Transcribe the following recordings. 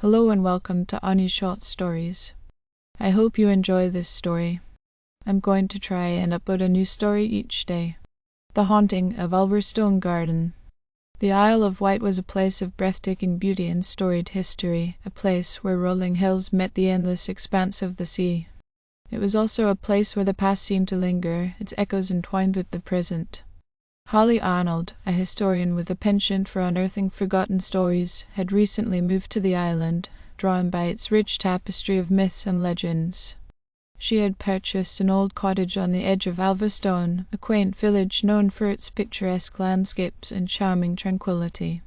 Hello and welcome to Ani's Short Stories. I hope you enjoy this story. I'm going to try and upload a new story each day. The Haunting of Alverstone Garden. The Isle of Wight was a place of breathtaking beauty and storied history, a place where rolling hills met the endless expanse of the sea. It was also a place where the past seemed to linger, its echoes entwined with the present. Holly Arnold, a historian with a penchant for unearthing forgotten stories, had recently moved to the island, drawn by its rich tapestry of myths and legends. She had purchased an old cottage on the edge of Alverstone, a quaint village known for its picturesque landscapes and charming tranquility.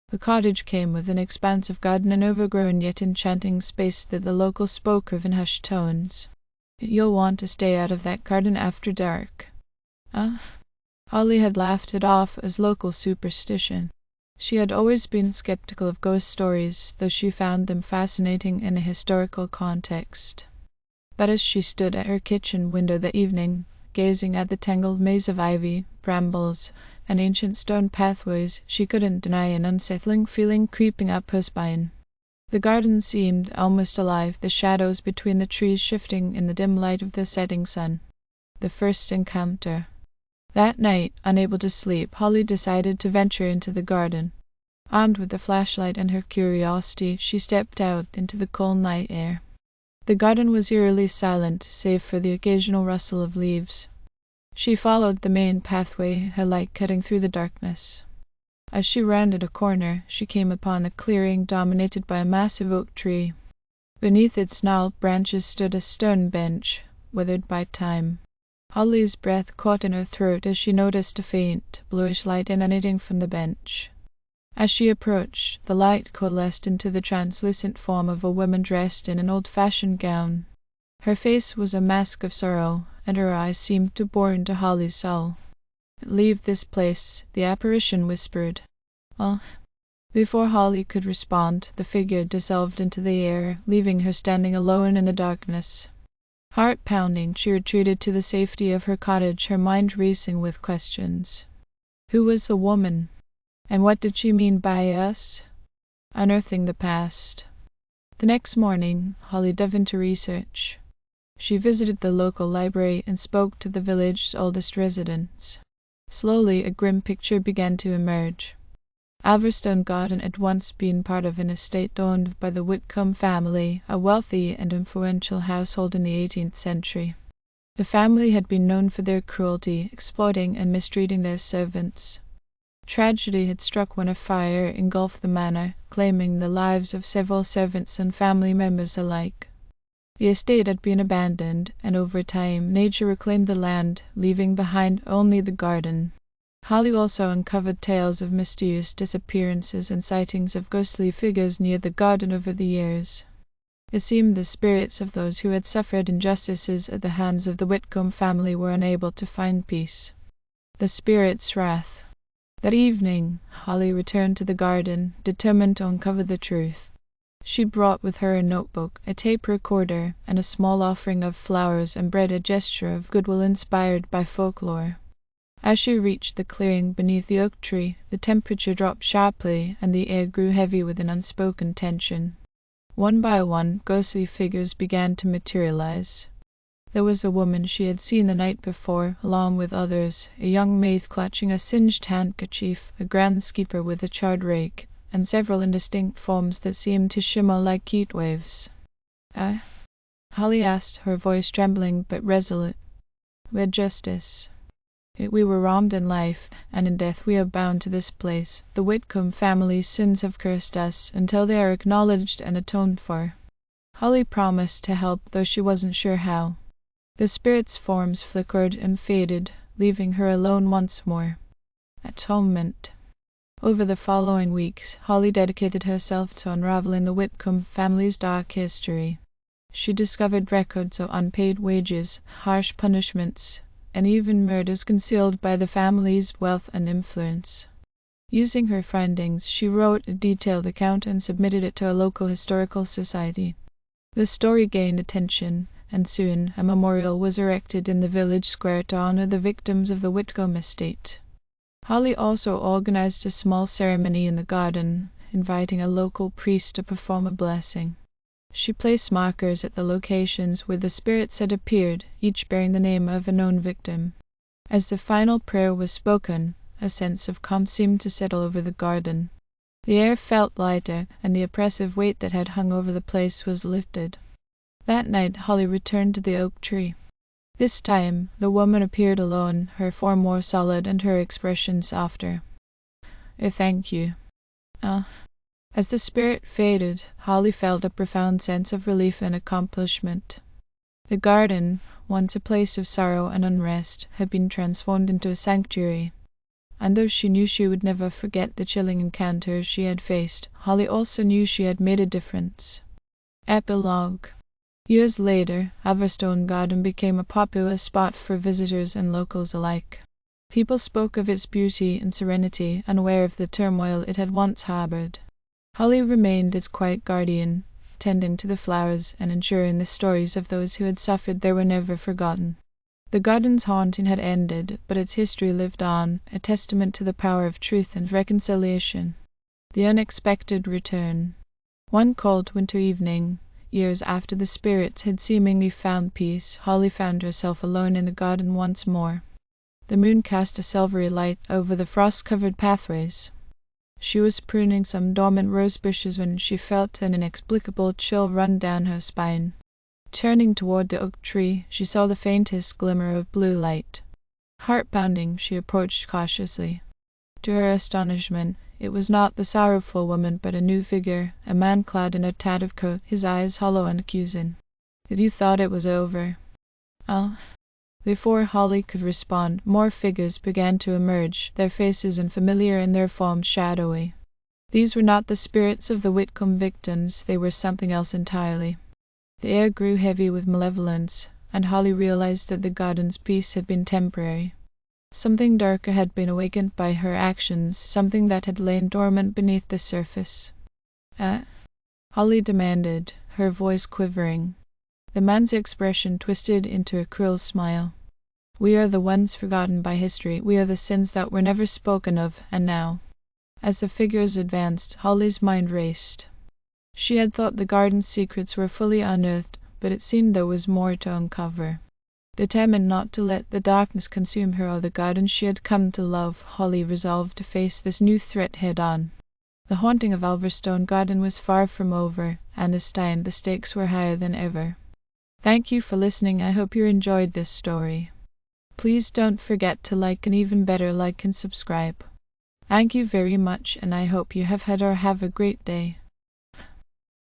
The cottage came with an expansive garden and overgrown yet enchanting space that the locals spoke of in hushed tones. "You'll want to stay out of that garden after dark." Holly had laughed it off as local superstition. She had always been skeptical of ghost stories, though she found them fascinating in a historical context. But as she stood at her kitchen window that evening, gazing at the tangled maze of ivy, brambles, and ancient stone pathways, she couldn't deny an unsettling feeling creeping up her spine. The garden seemed almost alive, the shadows between the trees shifting in the dim light of the setting sun. The first encounter. That night, unable to sleep, Holly decided to venture into the garden. Armed with the flashlight and her curiosity, she stepped out into the cold night air. The garden was eerily silent, save for the occasional rustle of leaves. She followed the main pathway, her light cutting through the darkness. As she rounded a corner, she came upon a clearing dominated by a massive oak tree. Beneath its gnarled branches stood a stone bench, withered by time. Holly's breath caught in her throat as she noticed a faint, bluish light emanating from the bench. As she approached, the light coalesced into the translucent form of a woman dressed in an old-fashioned gown. Her face was a mask of sorrow, and her eyes seemed to bore into Holly's soul. "Leave this place," the apparition whispered. Before Holly could respond, the figure dissolved into the air, leaving her standing alone in the darkness. Heart-pounding, she retreated to the safety of her cottage, her mind racing with questions. Who was the woman? And what did she mean by us? Unearthing the past. The next morning, Holly dove into research. She visited the local library and spoke to the village's oldest residents. Slowly, a grim picture began to emerge. Alverstone Garden had once been part of an estate owned by the Whitcomb family, a wealthy and influential household in the 18th century. The family had been known for their cruelty, exploiting and mistreating their servants. Tragedy had struck when a fire engulfed the manor, claiming the lives of several servants and family members alike. The estate had been abandoned, and over time nature reclaimed the land, leaving behind only the garden. Holly also uncovered tales of mysterious disappearances and sightings of ghostly figures near the garden over the years. It seemed the spirits of those who had suffered injustices at the hands of the Whitcomb family were unable to find peace. The spirit's wrath. That evening, Holly returned to the garden, determined to uncover the truth. She brought with her a notebook, a tape recorder, and a small offering of flowers and bread, a gesture of goodwill inspired by folklore. As she reached the clearing beneath the oak tree, the temperature dropped sharply, and the air grew heavy with an unspoken tension. One by one, ghostly figures began to materialize. There was a woman she had seen the night before, along with others, a young maid clutching a singed handkerchief, a groundskeeper with a charred rake, and several indistinct forms that seemed to shimmer like heat waves. Holly asked, her voice trembling but resolute. "We're justice. We were wronged in life, and in death we are bound to this place. The Whitcomb family's sins have cursed us until they are acknowledged and atoned for." Holly promised to help, though she wasn't sure how. The spirit's forms flickered and faded, leaving her alone once more. Atonement. Over the following weeks, Holly dedicated herself to unraveling the Whitcomb family's dark history. She discovered records of unpaid wages, harsh punishments, and even murders concealed by the family's wealth and influence. Using her findings, she wrote a detailed account and submitted it to a local historical society. The story gained attention, and soon a memorial was erected in the village square to honor the victims of the Whitcomb estate. Holly also organized a small ceremony in the garden, inviting a local priest to perform a blessing. She placed markers at the locations where the spirits had appeared, each bearing the name of a known victim. As the final prayer was spoken, a sense of calm seemed to settle over the garden. The air felt lighter, and the oppressive weight that had hung over the place was lifted. That night Holly returned to the oak tree. This time the woman appeared alone, her form more solid and her expression softer. Thank you. As the spirit faded, Holly felt a profound sense of relief and accomplishment. The garden, once a place of sorrow and unrest, had been transformed into a sanctuary. And though she knew she would never forget the chilling encounters she had faced, Holly also knew she had made a difference. Epilogue. Years later, Alverstone Garden became a popular spot for visitors and locals alike. People spoke of its beauty and serenity, unaware of the turmoil it had once harbored. Holly remained its quiet guardian, tending to the flowers and ensuring the stories of those who had suffered there were never forgotten. The garden's haunting had ended, but its history lived on, a testament to the power of truth and reconciliation. The unexpected return. One cold winter evening, years after the spirits had seemingly found peace, Holly found herself alone in the garden once more. The moon cast a silvery light over the frost-covered pathways. She was pruning some dormant rose bushes when she felt an inexplicable chill run down her spine. Turning toward the oak tree, she saw the faintest glimmer of blue light. Heart-pounding, she approached cautiously. To her astonishment, it was not the sorrowful woman, but a new figure, a man clad in a tattered coat, his eyes hollow and accusing. "You thought it was over?" Before Holly could respond, more figures began to emerge, their faces unfamiliar and their forms shadowy. These were not the spirits of the Whitcomb victims, they were something else entirely. The air grew heavy with malevolence, and Holly realized that the garden's peace had been temporary. Something darker had been awakened by her actions, something that had lain dormant beneath the surface. Holly demanded, her voice quivering. The man's expression twisted into a cruel smile. "We are the ones forgotten by history. We are the sins that were never spoken of, and now." As the figures advanced, Holly's mind raced. She had thought the garden's secrets were fully unearthed, but it seemed there was more to uncover. Determined not to let the darkness consume her or the garden she had come to love, Holly resolved to face this new threat head-on. The haunting of Alverstone Garden was far from over, and this time the stakes were higher than ever. Thank you for listening. I hope you enjoyed this story. Please don't forget to like, and even better, like and subscribe. Thank you very much, and I hope you have had or have a great day.